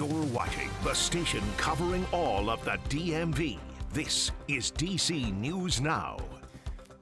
You're watching the station covering all of the DMV. This is DC News Now.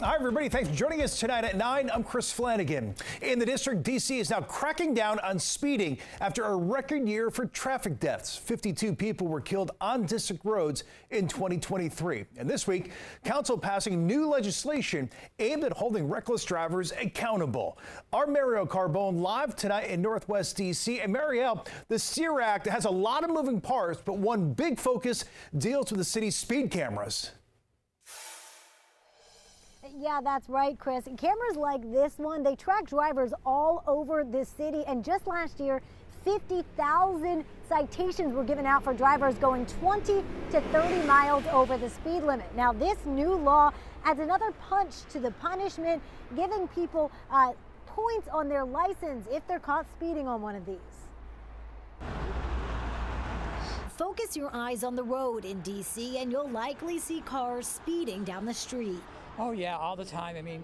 Hi, everybody. Thanks for joining us tonight at 9. I'm Chris Flanagan. In the district, D.C. is now cracking down on speeding after a record year for traffic deaths. 52 people were killed on district roads in 2023. And this week, council passing new legislation aimed at holding reckless drivers accountable. Our Marielle Carbone live tonight in Northwest D.C. And Marielle, the STEER Act has a lot of moving parts, but one big focus deals with the city's speed cameras. Yeah, that's right, Chris. Cameras like this one, they track drivers all over the city. And just last year, 50,000 citations were given out for drivers going 20 to 30 miles over the speed limit. Now, this new law adds another punch to the punishment, giving people points on their license if they're caught speeding on one of these. Focus your eyes on the road in D.C. and you'll likely see cars speeding down the street. Oh yeah, all the time. I mean,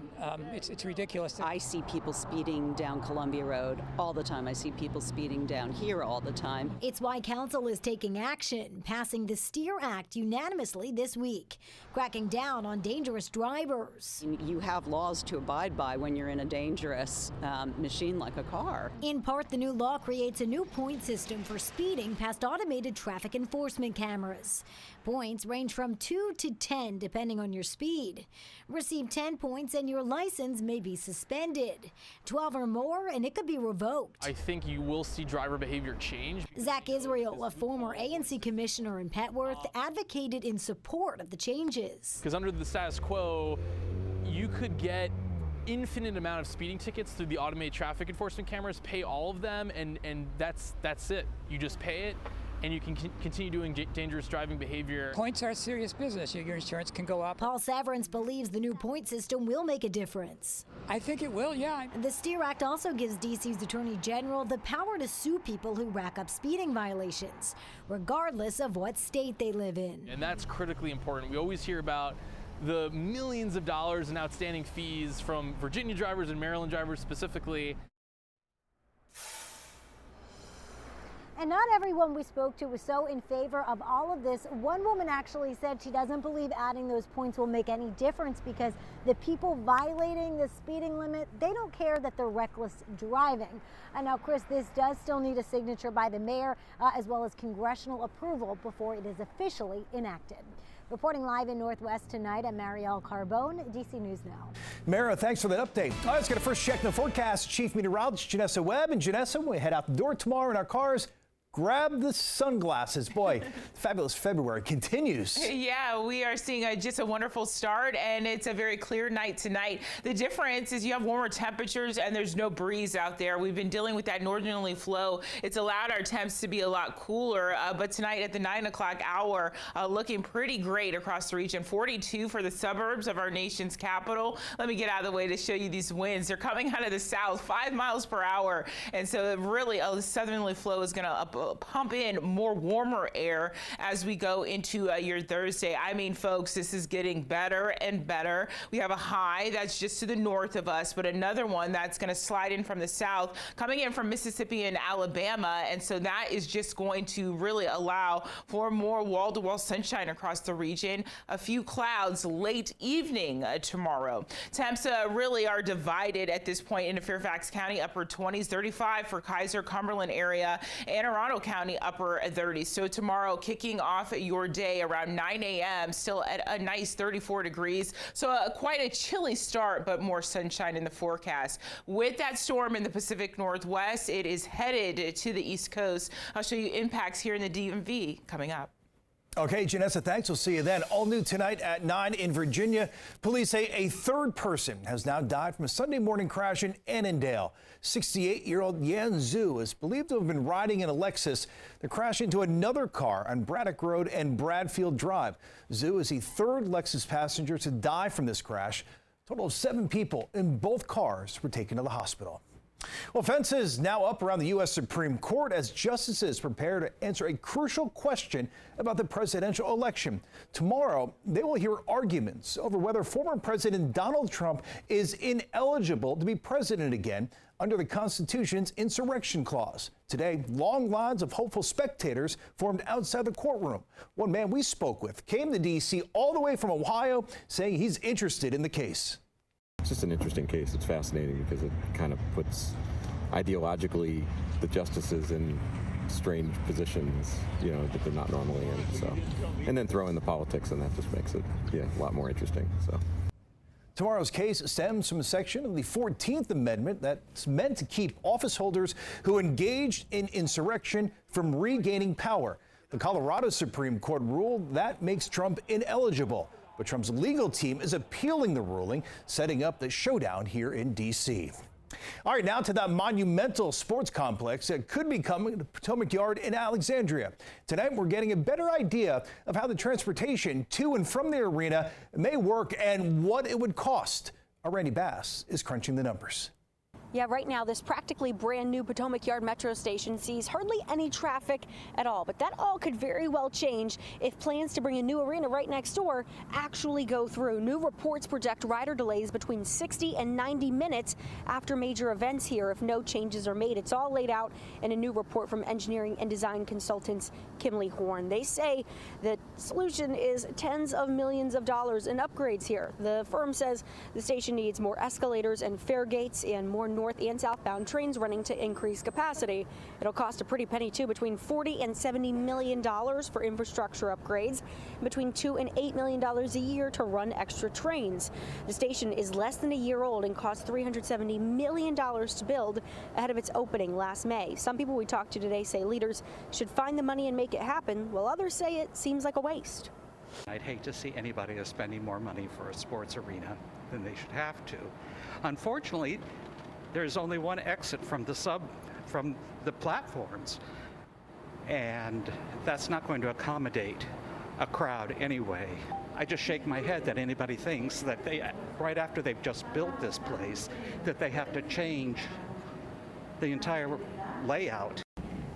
it's ridiculous. I see people speeding down Columbia Road all the time. I see people speeding down here all the time. It's why council is taking action, passing the STEER Act unanimously this week, cracking down on dangerous drivers. You have laws to abide by when you're in a dangerous machine like a car. In part, the new law creates a new point system for speeding past automated traffic enforcement cameras. Points range from 2 to 10 depending on your speed. Receive 10 points and your license may be suspended. 12 or more and it could be revoked. I think you will see driver behavior change. Zach Israel, a former ANC commissioner in Petworth, advocated in support of the changes. Because under the status quo, you could get infinite amount of speeding tickets through the automated traffic enforcement cameras, pay all of them, and that's it. You just pay it. And you can continue doing dangerous driving behavior. Points are serious business. Your insurance can go up. Paul Severance believes the new point system will make a difference. I think it will, yeah. The STEER Act also gives D.C.'s Attorney General the power to sue people who rack up speeding violations, regardless of what state they live in. And that's critically important. We always hear about the millions of dollars in outstanding fees from Virginia drivers and Maryland drivers specifically. And not everyone we spoke to was so in favor of all of this. One woman actually said she doesn't believe adding those points will make any difference because the people violating the speeding limit, they don't care that they're reckless driving. And now, Chris, this does still need a signature by the mayor as well as congressional approval before it is officially enacted. Reporting live in Northwest tonight, I'm Marielle Carbone, DC News Now. Mara, thanks for that update. All right, let's get a first check the forecast. Chief Meteorologist Janessa Webb. And Janessa, when we head out the door tomorrow in our cars, grab the sunglasses. Boy, fabulous February continues. Yeah, we are seeing just a wonderful start, and it's a very clear night tonight. The difference is you have warmer temperatures and there's no breeze out there. We've been dealing with that northerly flow. It's allowed our temps to be a lot cooler, but tonight at the 9 o'clock hour, looking pretty great across the region. 42 for the suburbs of our nation's capital. Let me get out of the way to show you these winds. They're coming out of the south, 5 miles per hour, and so really the southerly flow is going to pump in more warmer air as we go into your Thursday. I mean, folks, this is getting better and better. We have a high that's just to the north of us, but another one that's going to slide in from the south, coming in from Mississippi and Alabama. And so that is just going to really allow for more wall-to-wall sunshine across the region. A few clouds late evening tomorrow. Temps really are divided at this point into Fairfax County, upper 20s, 35 for Kaiser, Cumberland area, Anne Arundel County, upper 30s. So tomorrow, kicking off your day around 9 a.m., still at a nice 34 degrees. So quite a chilly start, but more sunshine in the forecast. With that storm in the Pacific Northwest, it is headed to the East Coast. I'll show you impacts here in the DMV coming up. Okay, Janessa, thanks. We'll see you then. All new tonight at 9 in Virginia. Police say a third person has now died from a Sunday morning crash in Annandale. 68-year-old Yan Zhu is believed to have been riding in a Lexus that crashed into another car on Braddock Road and Bradfield Drive. Zhu is the third Lexus passenger to die from this crash. A total of 7 people in both cars were taken to the hospital. Well, fences now up around the U.S. Supreme Court as justices prepare to answer a crucial question about the presidential election. Tomorrow, they will hear arguments over whether former President Donald Trump is ineligible to be president again under the Constitution's insurrection clause. Today, long lines of hopeful spectators formed outside the courtroom. One man we spoke with came to D.C. all the way from Ohio, saying he's interested in the case. It's just an interesting case. It's fascinating because it kind of puts ideologically the justices in strange positions, that they're not normally in. So, and then throw in the politics, and that just makes it, a lot more interesting. So. Tomorrow's case stems from a section of the 14th Amendment that's meant to keep office holders who engaged in insurrection from regaining power. The Colorado Supreme Court ruled that makes Trump ineligible. But Trump's legal team is appealing the ruling, setting up the showdown here in D.C. All right, now to that monumental sports complex that could be coming to Potomac Yard in Alexandria. Tonight, we're getting a better idea of how the transportation to and from the arena may work and what it would cost. Our Randy Bass is crunching the numbers. Yeah, right now, this practically brand new Potomac Yard metro station sees hardly any traffic at all. But that all could very well change if plans to bring a new arena right next door actually go through. New reports project rider delays between 60 and 90 minutes after major events here if no changes are made. It's all laid out in a new report from engineering and design consultants Kimley Horn. They say the solution is tens of millions of dollars in upgrades here. The firm says the station needs more escalators and fare gates and more north and southbound trains running to increase capacity. It'll cost a pretty penny too, between $40 and $70 million for infrastructure upgrades, between $2 and $8 million a year to run extra trains. The station is less than a year old and cost $370 million to build ahead of its opening last May. Some people we talked to today say leaders should find the money and make it happen, while others say it seems like a waste. I'd hate to see anybody spending more money for a sports arena than they should have to. Unfortunately, there's only one exit from the platforms, and that's not going to accommodate a crowd anyway. I just shake my head that anybody thinks that right after they've just built this place, that they have to change the entire layout.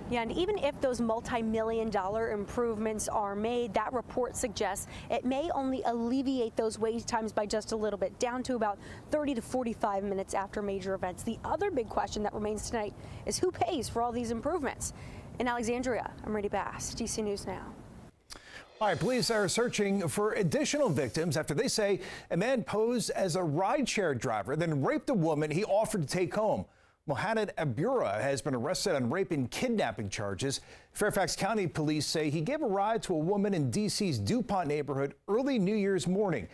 Yeah, and even if those multi-million-dollar improvements are made, that report suggests it may only alleviate those wait times by just a little bit, down to about 30 to 45 minutes after major events. The other big question that remains tonight is who pays for all these improvements? In Alexandria, I'm Randy Bass, DC News Now. All right, police are searching for additional victims after they say a man posed as a rideshare driver, then raped a woman he offered to take home. Mohamed Abura has been arrested on rape and kidnapping charges. Fairfax County police say he gave a ride to a woman in D.C.'s DuPont neighborhood early New Year's morning,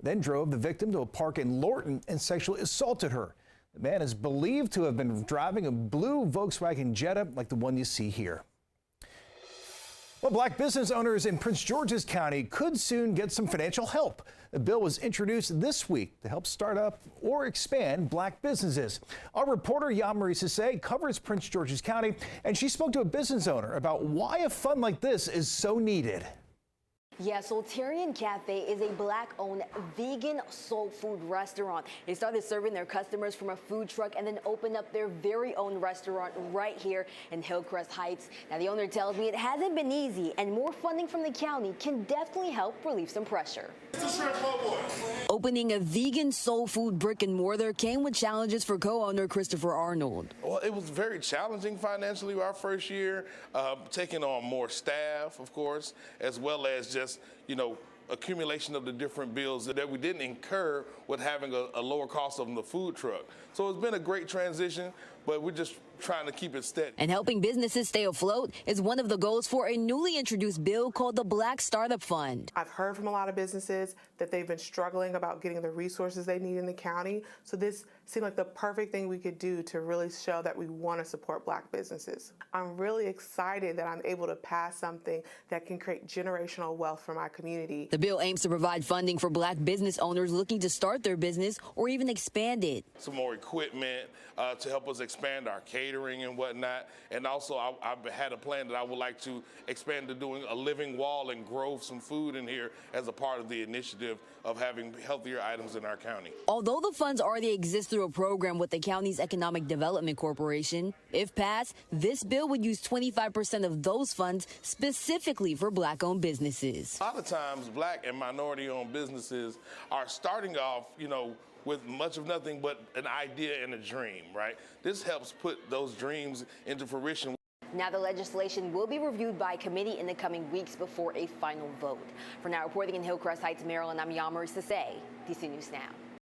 then drove the victim to a park in Lorton and sexually assaulted her. The man is believed to have been driving a blue Volkswagen Jetta like the one you see here. Well, black business owners in Prince George's County could soon get some financial help. The bill was introduced this week to help start up or expand black businesses. Our reporter, Yamari Sase, covers Prince George's County, and she spoke to a business owner about why a fund like this is so needed. Yeah, Soltarian Cafe is a black-owned vegan soul food restaurant. They started serving their customers from a food truck and then opened up their very own restaurant right here in Hillcrest Heights. Now, the owner tells me it hasn't been easy, and more funding from the county can definitely help relieve some pressure. Opening a vegan soul food brick and mortar came with challenges for co-owner Christopher Arnold. Well, it was very challenging financially our first year, taking on more staff, of course, as well as just accumulation of the different bills that we didn't incur with having a lower cost of the food truck. So it's been a great transition, but we're just trying to keep it steady. And helping businesses stay afloat is one of the goals for a newly introduced bill called the Black Startup Fund. I've heard from a lot of businesses that they've been struggling about getting the resources they need in the county. So this seemed like the perfect thing we could do to really show that we want to support black businesses. I'm really excited that I'm able to pass something that can create generational wealth for my community. The bill aims to provide funding for black business owners looking to start their business or even expand it. Some more equipment to help us expand expand our catering and whatnot. And also, I've had a plan that I would like to expand to doing a living wall and grow some food in here as a part of the initiative of having healthier items in our county. Although the funds already exist through a program with the county's Economic Development Corporation, if passed, this bill would use 25% of those funds specifically for Black-owned businesses. A lot of times, Black and minority-owned businesses are starting off, with much of nothing but an idea and a dream, right? This helps put those dreams into fruition. Now the legislation will be reviewed by committee in the coming weeks before a final vote. For now, reporting in Hillcrest Heights, Maryland, I'm Yamari Sase, DC News Now.